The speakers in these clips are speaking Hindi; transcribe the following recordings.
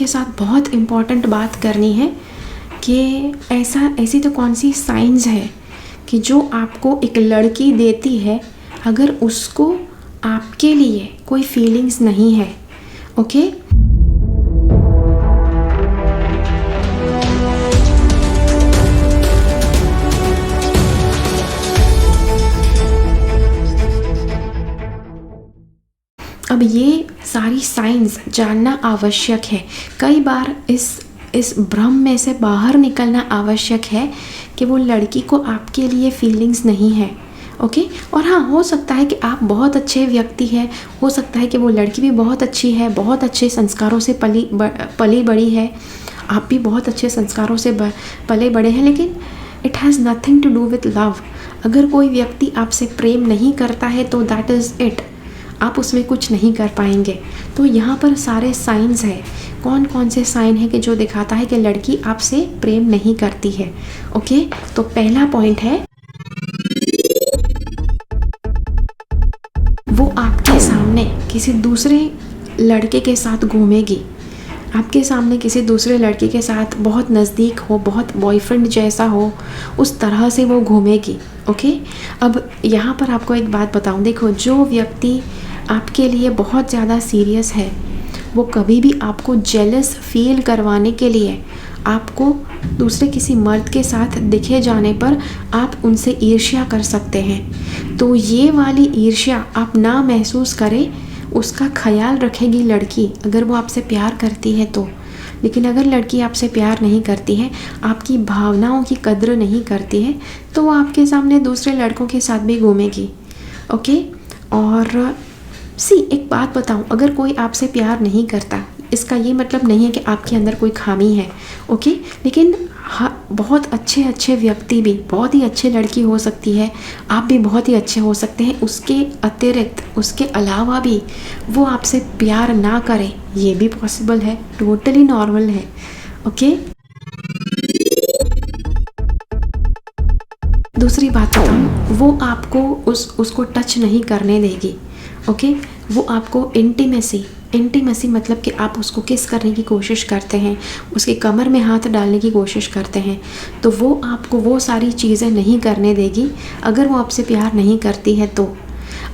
आपके साथ बहुत इम्पॉर्टेंट बात करनी है कि ऐसी तो कौन सी साइंस है कि जो आपको एक लड़की देती है अगर उसको आपके लिए कोई फीलिंग्स नहीं है। ओके अब ये सारी साइंस जानना आवश्यक है। कई बार इस भ्रम में से बाहर निकलना आवश्यक है कि वो लड़की को आपके लिए फीलिंग्स नहीं है। ओके और हाँ, हो सकता है कि आप बहुत अच्छे व्यक्ति हैं, हो सकता है कि वो लड़की भी बहुत अच्छी है, बहुत अच्छे संस्कारों से पली बड़ी है, आप भी बहुत अच्छे संस्कारों से पले बड़े हैं, लेकिन it has nothing to do with love. अगर कोई व्यक्ति आपसे प्रेम नहीं करता है तो दैट इज़ इट, आप उसमें कुछ नहीं कर पाएंगे। तो यहाँ पर सारे साइंस है। कौन कौन से साइन है कि जो दिखाता है कि लड़की आपसे प्रेम नहीं करती है। ओके तो पहला पॉइंट है, वो आपके सामने किसी दूसरे लड़के के साथ घूमेगी, आपके सामने किसी दूसरे लड़के के साथ बहुत नज़दीक हो, बहुत बॉयफ्रेंड जैसा हो, उस तरह से वो घूमेगी। ओके अब यहाँ पर आपको एक बात बताऊँ, देखो जो व्यक्ति आपके लिए बहुत ज़्यादा सीरियस है वो कभी भी आपको जेलस फील करवाने के लिए आपको दूसरे किसी मर्द के साथ दिखे जाने पर आप उनसे ईर्ष्या कर सकते हैं। तो ये वाली ईर्ष्या आप ना महसूस करें, उसका ख्याल रखेगी लड़की अगर वो आपसे प्यार करती है तो। लेकिन अगर लड़की आपसे प्यार नहीं करती है, आपकी भावनाओं की कद्र नहीं करती है, तो वो आपके सामने दूसरे लड़कों के साथ भी घूमेगी। ओके और एक बात बताऊं, अगर कोई आपसे प्यार नहीं करता इसका ये मतलब नहीं है कि आपके अंदर कोई खामी है। ओके लेकिन हाँ, बहुत अच्छे व्यक्ति भी, बहुत ही अच्छी लड़की हो सकती है, आप भी बहुत ही अच्छे हो सकते हैं, उसके अतिरिक्त उसके अलावा भी वो आपसे प्यार ना करे, ये भी पॉसिबल है, टोटली नॉर्मल है। ओके दूसरी बात बताऊँ, वो आपको उसको टच नहीं करने देगी। ओके वो आपको इंटीमेसी मतलब कि आप उसको किस करने की कोशिश करते हैं, उसके कमर में हाथ डालने की कोशिश करते हैं, तो वो आपको वो सारी चीज़ें नहीं करने देगी अगर वो आपसे प्यार नहीं करती है तो।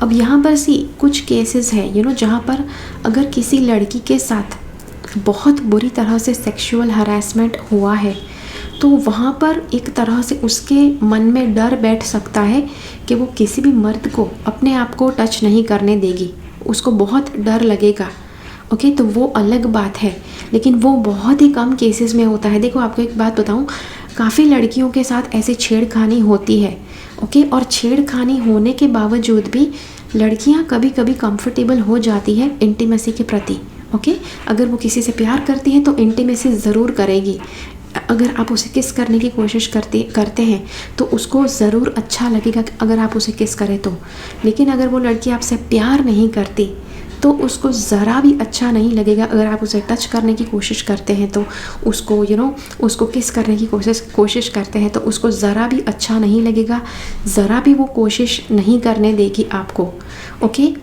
अब यहाँ पर कुछ केसेस हैं जहाँ पर अगर किसी लड़की के साथ बहुत बुरी तरह से सेक्सुअल हरासमेंट हुआ है तो वहाँ पर एक तरह से उसके मन में डर बैठ सकता है कि वो किसी भी मर्द को अपने आप को टच नहीं करने देगी, उसको बहुत डर लगेगा। ओके तो वो अलग बात है, लेकिन वो बहुत ही कम केसेस में होता है। देखो आपको एक बात बताऊँ, काफ़ी लड़कियों के साथ ऐसे छेड़खानी होती है। ओके और छेड़खानी होने के बावजूद भी लड़कियां कभी कभी कंफर्टेबल हो जाती है इंटीमेसी के प्रति। ओके अगर वो किसी से प्यार करती है तो इंटीमेसी ज़रूर करेगी। अगर आप उसे किस करने की कोशिश करते हैं तो उसको ज़रूर अच्छा लगेगा अगर आप उसे किस करें तो। लेकिन अगर वो लड़की आपसे प्यार नहीं करती तो उसको ज़रा भी अच्छा नहीं लगेगा अगर आप उसे टच करने की कोशिश करते हैं तो, उसको उसको किस करने की कोशिश करते हैं तो उसको ज़रा भी अच्छा नहीं लगेगा, ज़रा भी वो कोशिश नहीं करने देगी आपको। ओके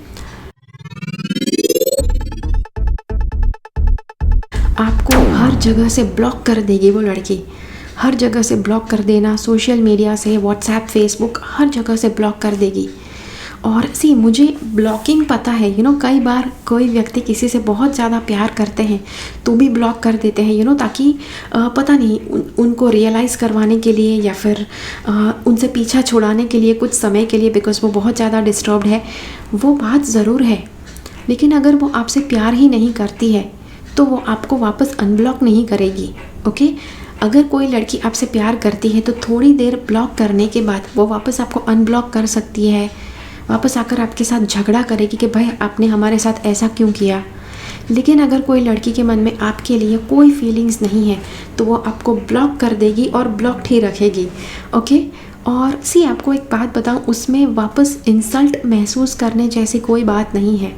आपको हर जगह से ब्लॉक कर देगी वो लड़की, हर जगह से ब्लॉक कर देना, सोशल मीडिया से, व्हाट्सएप, फेसबुक, हर जगह से ब्लॉक कर देगी। और मुझे ब्लॉकिंग पता है, कई बार कोई व्यक्ति किसी से बहुत ज़्यादा प्यार करते हैं तो भी ब्लॉक कर देते हैं, ताकि पता नहीं उनको रियलाइज़ करवाने के लिए या फिर उनसे पीछा छुड़ाने के लिए कुछ समय के लिए, बिकॉज़ वो बहुत ज़्यादा डिस्टर्ब्ड है। वो बात ज़रूर है, लेकिन अगर वो आपसे प्यार ही नहीं करती है तो वो आपको वापस अनब्लॉक नहीं करेगी। ओके अगर कोई लड़की आपसे प्यार करती है तो थोड़ी देर ब्लॉक करने के बाद वो वापस आपको अनब्लॉक कर सकती है, वापस आकर आपके साथ झगड़ा करेगी कि भाई आपने हमारे साथ ऐसा क्यों किया। लेकिन अगर कोई लड़की के मन में आपके लिए कोई फीलिंग्स नहीं है तो वो आपको ब्लॉक कर देगी और ब्लॉक्ड ही रखेगी। ओके और आपको एक बात बताऊं, उसमें वापस इंसल्ट महसूस करने जैसी कोई बात नहीं है।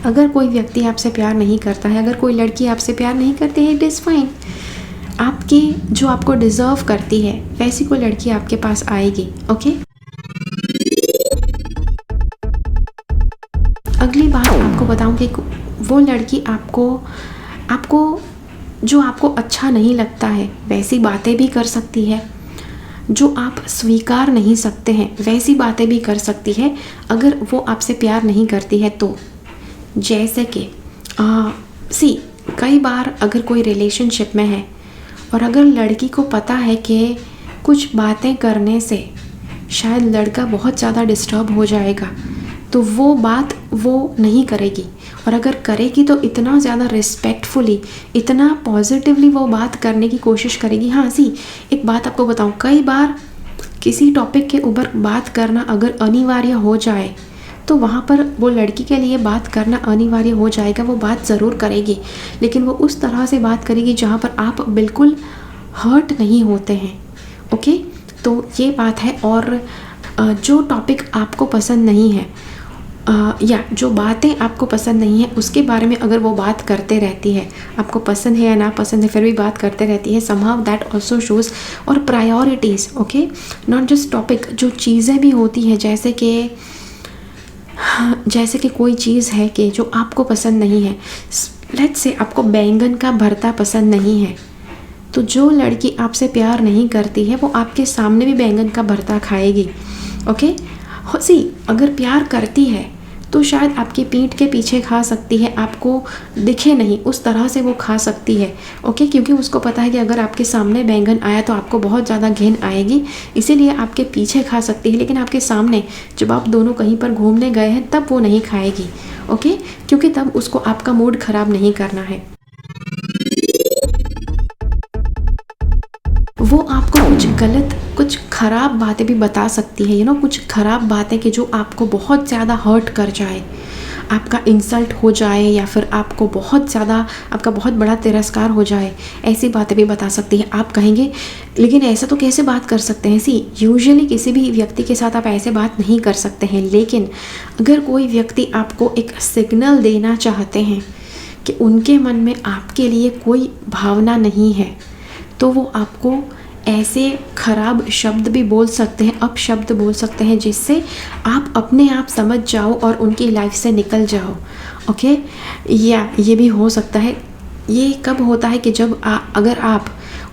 अगर कोई व्यक्ति आपसे प्यार नहीं करता है, अगर कोई लड़की आपसे प्यार नहीं करती है, इट इज़ फाइन। आपकी जो आपको डिज़र्व करती है वैसी कोई लड़की आपके पास आएगी। ओके अगली बात आपको बताऊं कि वो लड़की आपको जो आपको अच्छा नहीं लगता है वैसी बातें भी कर सकती है, जो आप स्वीकार नहीं सकते हैं वैसी बातें भी कर सकती है अगर वो आपसे प्यार नहीं करती है तो। जैसे कि कई बार अगर कोई रिलेशनशिप में है और अगर लड़की को पता है कि कुछ बातें करने से शायद लड़का बहुत ज़्यादा डिस्टर्ब हो जाएगा, तो वो बात वो नहीं करेगी, और अगर करेगी तो इतना ज़्यादा रिस्पेक्टफुली, इतना पॉजिटिवली वो बात करने की कोशिश करेगी। हाँ एक बात आपको बताऊँ, कई बार किसी टॉपिक के ऊपर बात करना अगर अनिवार्य हो जाए तो वहाँ पर वो लड़की के लिए बात करना अनिवार्य हो जाएगा, वो बात ज़रूर करेगी, लेकिन वो उस तरह से बात करेगी जहाँ पर आप बिल्कुल हर्ट नहीं होते हैं। ओके, तो ये बात है। और जो टॉपिक आपको पसंद नहीं है या जो बातें आपको पसंद नहीं है उसके बारे में अगर वो बात करते रहती है, आपको पसंद है या ना पसंद है फिर भी बात करते रहती है, somehow that also shows और priorities. Okay, not just topic, जो चीज़ें भी होती हैं, जैसे कि कोई चीज़ है कि जो आपको पसंद नहीं है, लेट्स से आपको बैंगन का भरता पसंद नहीं है, तो जो लड़की आपसे प्यार नहीं करती है वो आपके सामने भी बैंगन का भरता खाएगी। ओके, अगर प्यार करती है तो शायद आपकी पीठ के पीछे खा सकती है, आपको दिखे नहीं उस तरह से वो खा सकती है। ओके, क्योंकि उसको पता है कि अगर आपके सामने बैंगन आया तो आपको बहुत ज़्यादा घिन आएगी, इसीलिए आपके पीछे खा सकती है, लेकिन आपके सामने जब आप दोनों कहीं पर घूमने गए हैं तब वो नहीं खाएगी। ओके, क्योंकि तब उसको आपका मूड ख़राब नहीं करना है। वो आपको कुछ गलत, कुछ ख़राब बातें भी बता सकती है, कुछ ख़राब बातें कि जो आपको बहुत ज़्यादा हर्ट कर जाए, आपका इंसल्ट हो जाए, या फिर आपको बहुत ज़्यादा, आपका बहुत बड़ा तिरस्कार हो जाए, ऐसी बातें भी बता सकती है। आप कहेंगे लेकिन ऐसा तो कैसे बात कर सकते हैं? यूजुअली किसी भी व्यक्ति के साथ आप ऐसे बात नहीं कर सकते हैं, लेकिन अगर कोई व्यक्ति आपको एक सिग्नल देना चाहते हैं कि उनके मन में आपके लिए कोई भावना नहीं है, तो वो आपको ऐसे खराब शब्द भी बोल सकते हैं, अपशब्द बोल सकते हैं, जिससे आप अपने आप समझ जाओ और उनकी लाइफ से निकल जाओ। ओके, या ये भी हो सकता है, ये कब होता है कि जब अगर आप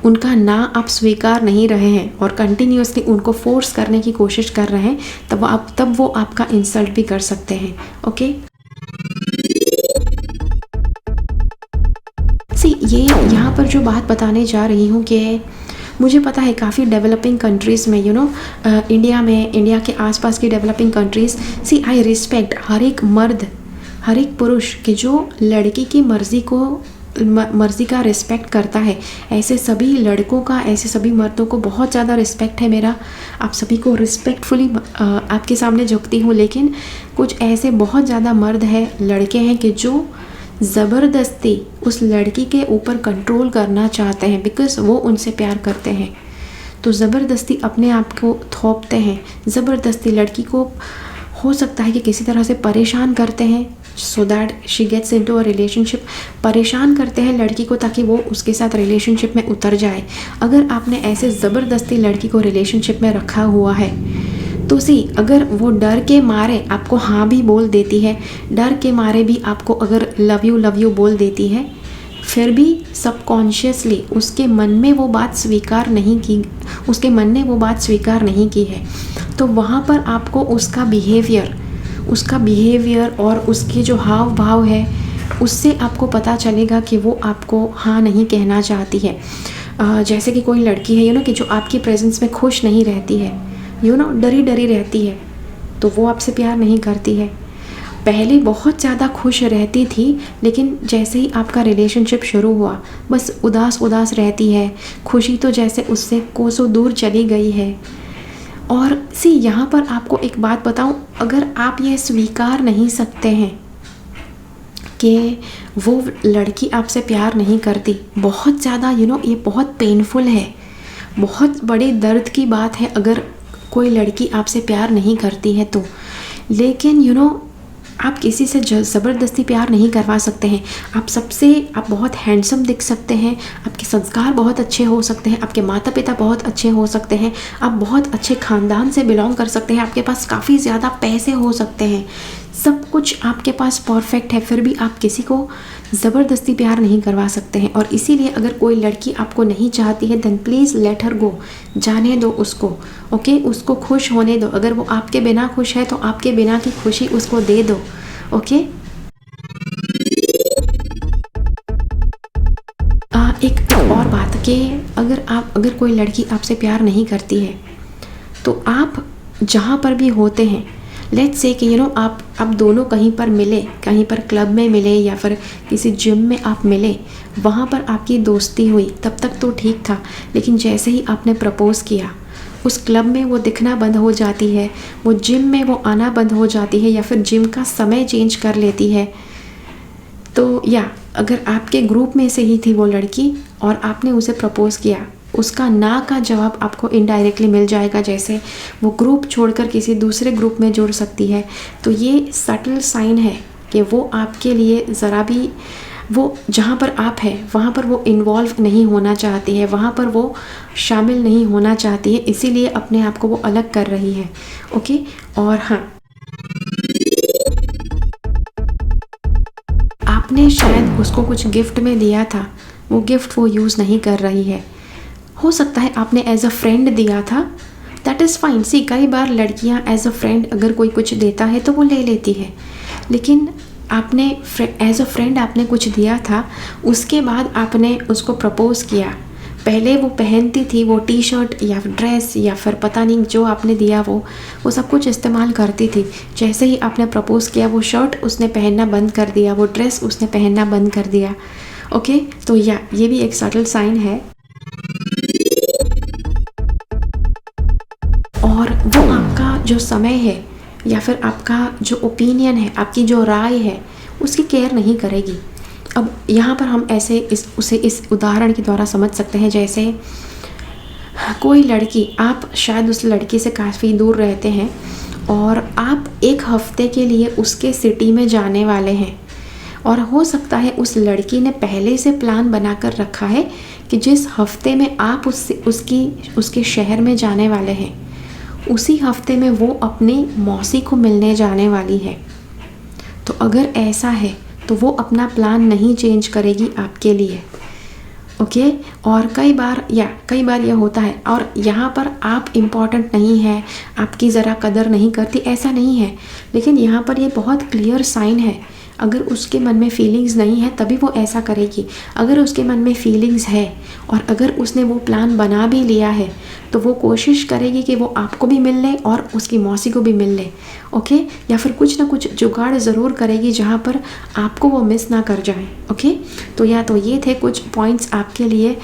उनका ना आप स्वीकार नहीं रहे हैं और कंटिन्यूसली उनको फोर्स करने की कोशिश कर रहे हैं, तब वो आपका इंसल्ट भी कर सकते हैं। ओके, ये यहाँ पर जो बात बताने जा रही हूँ कि मुझे पता है काफ़ी डेवलपिंग कंट्रीज़ में, इंडिया के आसपास की developing countries, I respect her एक मर्द, हर एक पुरुष कि जो लड़की की मर्ज़ी का रिस्पेक्ट करता है। ऐसे सभी लड़कों का, ऐसे सभी मर्दों को बहुत ज़्यादा रिस्पेक्ट है मेरा। आप सभी को रिस्पेक्टफुली आपके सामने झुकती हूँ, लेकिन कुछ ऐसे बहुत ज़्यादा मर्द हैं, लड़के हैं कि जो ज़बरदस्ती उस लड़की के ऊपर कंट्रोल करना चाहते हैं, बिकॉज़ वो उनसे प्यार करते हैं, तो ज़बरदस्ती अपने आप को थोपते हैं, ज़बरदस्ती लड़की को हो सकता है कि किसी तरह से परेशान करते हैं, so that she gets into a relationship. परेशान करते हैं लड़की को ताकि वो उसके साथ रिलेशनशिप में उतर जाए। अगर आपने ऐसे ज़बरदस्ती लड़की को रिलेशनशिप में रखा हुआ है तो अगर वो डर के मारे आपको हाँ भी बोल देती है, डर के मारे भी आपको अगर लव यू बोल देती है, फिर भी सबकॉन्शियसली उसके मन में वो बात स्वीकार नहीं की है, तो वहाँ पर आपको उसका बिहेवियर और उसके जो हाव भाव है उससे आपको पता चलेगा कि वो आपको हाँ नहीं कहना चाहती है। जैसे कि कोई लड़की है कि जो आपकी प्रेजेंस में खुश नहीं रहती है, डरी रहती है, तो वो आपसे प्यार नहीं करती है। पहले बहुत ज़्यादा खुश रहती थी, लेकिन जैसे ही आपका रिलेशनशिप शुरू हुआ बस उदास रहती है, खुशी तो जैसे उससे कोसों दूर चली गई है। और यहाँ पर आपको एक बात बताऊं, अगर आप ये स्वीकार नहीं सकते हैं कि वो लड़की आपसे प्यार नहीं करती, बहुत ज़्यादा ये बहुत पेनफुल है, बहुत बड़े दर्द की बात है अगर कोई लड़की आपसे प्यार नहीं करती है तो। लेकिन आप किसी से ज़बरदस्ती प्यार नहीं करवा सकते हैं। आप बहुत हैंडसम दिख सकते हैं, आपके संस्कार बहुत अच्छे हो सकते हैं, आपके माता पिता बहुत अच्छे हो सकते हैं, आप बहुत अच्छे ख़ानदान से बिलोंग कर सकते हैं, आपके पास काफ़ी ज़्यादा पैसे हो सकते हैं, सब कुछ आपके पास परफेक्ट है, फिर भी आप किसी को ज़बरदस्ती प्यार नहीं करवा सकते हैं। और इसीलिए अगर कोई लड़की आपको नहीं चाहती है देन प्लीज़ लेट हर गो, जाने दो उसको। ओके, उसको खुश होने दो। अगर वो आपके बिना खुश है तो आपके बिना की खुशी उसको दे दो। ओके, एक और बात कि अगर कोई लड़की आपसे प्यार नहीं करती है तो आप जहाँ पर भी होते हैं, लेट्स से कि आप दोनों कहीं पर मिले, कहीं पर क्लब में मिले या फिर किसी जिम में आप मिले, वहाँ पर आपकी दोस्ती हुई, तब तक तो ठीक था। लेकिन जैसे ही आपने प्रपोज़ किया, उस क्लब में वो दिखना बंद हो जाती है, वो जिम में वो आना बंद हो जाती है या फिर जिम का समय चेंज कर लेती है, तो या अगर आपके ग्रुप में से ही थी वो लड़की और आपने उसे प्रपोज़ किया, उसका ना का जवाब आपको इनडायरेक्टली मिल जाएगा। जैसे वो ग्रुप छोड़कर किसी दूसरे ग्रुप में जुड़ सकती है, तो ये सटल साइन है कि वो आपके लिए ज़रा भी, वो जहाँ पर आप हैं वहाँ पर वो इन्वॉल्व नहीं होना चाहती है, वहाँ पर वो शामिल नहीं होना चाहती है, इसीलिए अपने आप को वो अलग कर रही है। ओके, और हाँ, आपने शायद उसको कुछ गिफ्ट में दिया था, वो गिफ्ट वो यूज़ नहीं कर रही है। हो सकता है आपने एज अ फ्रेंड दिया था, दैट इज़ फाइन। सी, कई बार लड़कियां एज अ फ्रेंड अगर कोई कुछ देता है तो वो ले लेती है, लेकिन आपने एज अ फ्रेंड आपने कुछ दिया था, उसके बाद आपने उसको प्रपोज़ किया। पहले वो पहनती थी वो टी शर्ट या ड्रेस या फिर पता नहीं जो आपने दिया वो सब कुछ इस्तेमाल करती थी। जैसे ही आपने प्रपोज़ किया, वो शर्ट उसने पहनना बंद कर दिया, वो ड्रेस उसने पहनना बंद कर दिया। ओके, तो ये भी एक सटल साइन है। और वो आपका जो समय है या फिर आपका जो ओपिनियन है, आपकी जो राय है, उसकी केयर नहीं करेगी। अब यहाँ पर हम ऐसे इस उदाहरण के द्वारा समझ सकते हैं, जैसे कोई लड़की, आप शायद उस लड़की से काफ़ी दूर रहते हैं और आप एक हफ्ते के लिए उसके सिटी में जाने वाले हैं, और हो सकता है उस लड़की ने पहले से प्लान बनाकर रखा है कि जिस हफ्ते में आप उसके शहर में जाने वाले हैं, उसी हफ्ते में वो अपनी मौसी को मिलने जाने वाली है। तो अगर ऐसा है तो वो अपना प्लान नहीं चेंज करेगी आपके लिए। ओके, और कई बार यह होता है, और यहाँ पर आप इम्पॉर्टेंट नहीं है, आपकी ज़रा कदर नहीं करती, ऐसा नहीं है, लेकिन यहाँ पर ये बहुत क्लियर साइन है। अगर उसके मन में फीलिंग्स नहीं है तभी वो ऐसा करेगी। अगर उसके मन में फीलिंग्स है और अगर उसने वो प्लान बना भी लिया है तो वो कोशिश करेगी कि वो आपको भी मिल ले और उसकी मौसी को भी मिल ले। ओके, या फिर कुछ ना कुछ जुगाड़ ज़रूर करेगी जहाँ पर आपको वो मिस ना कर जाए। ओके, तो ये थे कुछ पॉइंट्स आपके लिए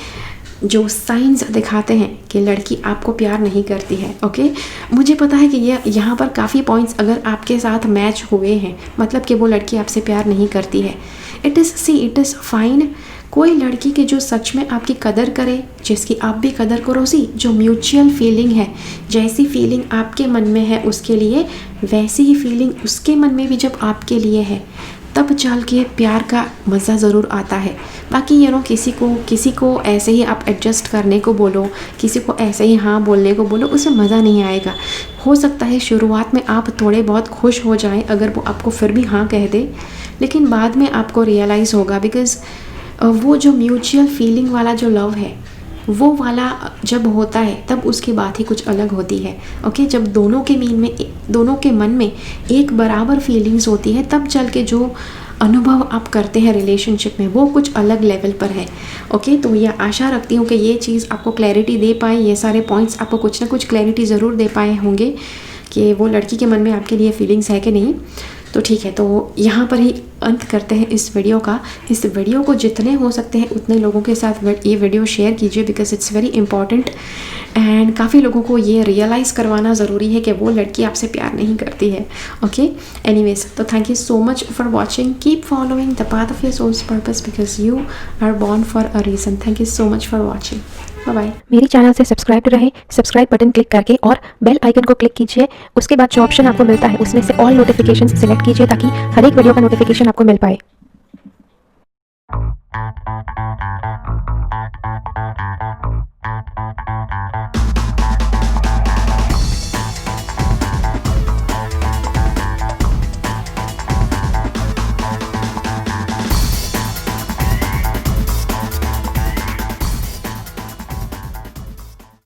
जो साइंस दिखाते हैं कि लड़की आपको प्यार नहीं करती है। ओके, मुझे पता है कि यहाँ पर काफ़ी पॉइंट्स अगर आपके साथ मैच हुए हैं, मतलब कि वो लड़की आपसे प्यार नहीं करती है, इट इज़ फाइन। कोई लड़की के जो सच में आपकी कदर करे, जिसकी आप भी कदर करो, जो म्यूचुअल फीलिंग है, जैसी फीलिंग आपके मन में है उसके लिए, वैसी ही फीलिंग उसके मन में भी जब आपके लिए है, तब चल के प्यार का मज़ा ज़रूर आता है। बाकी किसी को ऐसे ही आप एडजस्ट करने को बोलो, किसी को ऐसे ही हाँ बोलने को बोलो, उसमें मज़ा नहीं आएगा। हो सकता है शुरुआत में आप थोड़े बहुत खुश हो जाएं अगर वो आपको फिर भी हाँ कह दे, लेकिन बाद में आपको रियलाइज़ होगा, बिकॉज़ वो जो म्यूचुअल फीलिंग वाला जो लव है, वो वाला जब होता है तब उसकी बात ही कुछ अलग होती है। ओके, जब दोनों के मन में एक बराबर फीलिंग्स होती है, तब चल के जो अनुभव आप करते हैं रिलेशनशिप में, वो कुछ अलग लेवल पर है। ओके, तो ये आशा रखती हूँ कि ये चीज़ आपको क्लैरिटी दे पाए, ये सारे पॉइंट्स आपको कुछ ना कुछ क्लैरिटी ज़रूर दे पाए होंगे कि वो लड़की के मन में आपके लिए फीलिंग्स है कि नहीं। तो ठीक है, तो यहाँ पर ही अंत करते हैं इस वीडियो का। इस वीडियो को जितने हो सकते हैं उतने लोगों के साथ ये वीडियो शेयर कीजिए, because it's very important and काफ़ी लोगों को ये रियलाइज़ करवाना ज़रूरी है कि वो लड़की आपसे प्यार नहीं करती है। ओके, एनीवेज, तो thank you so much for watching. Keep following the path of your souls purpose because you are born for a reason. Thank you so much for watching. Bye. मेरी चैनल से सब्सक्राइब रहे, सब्सक्राइब बटन क्लिक करके और बेल आइकन को क्लिक कीजिए। उसके बाद जो ऑप्शन आपको मिलता है उसमें से ऑल नोटिफिकेशंस सिलेक्ट कीजिए ताकि हर एक वीडियो का नोटिफिकेशन आपको मिल पाए।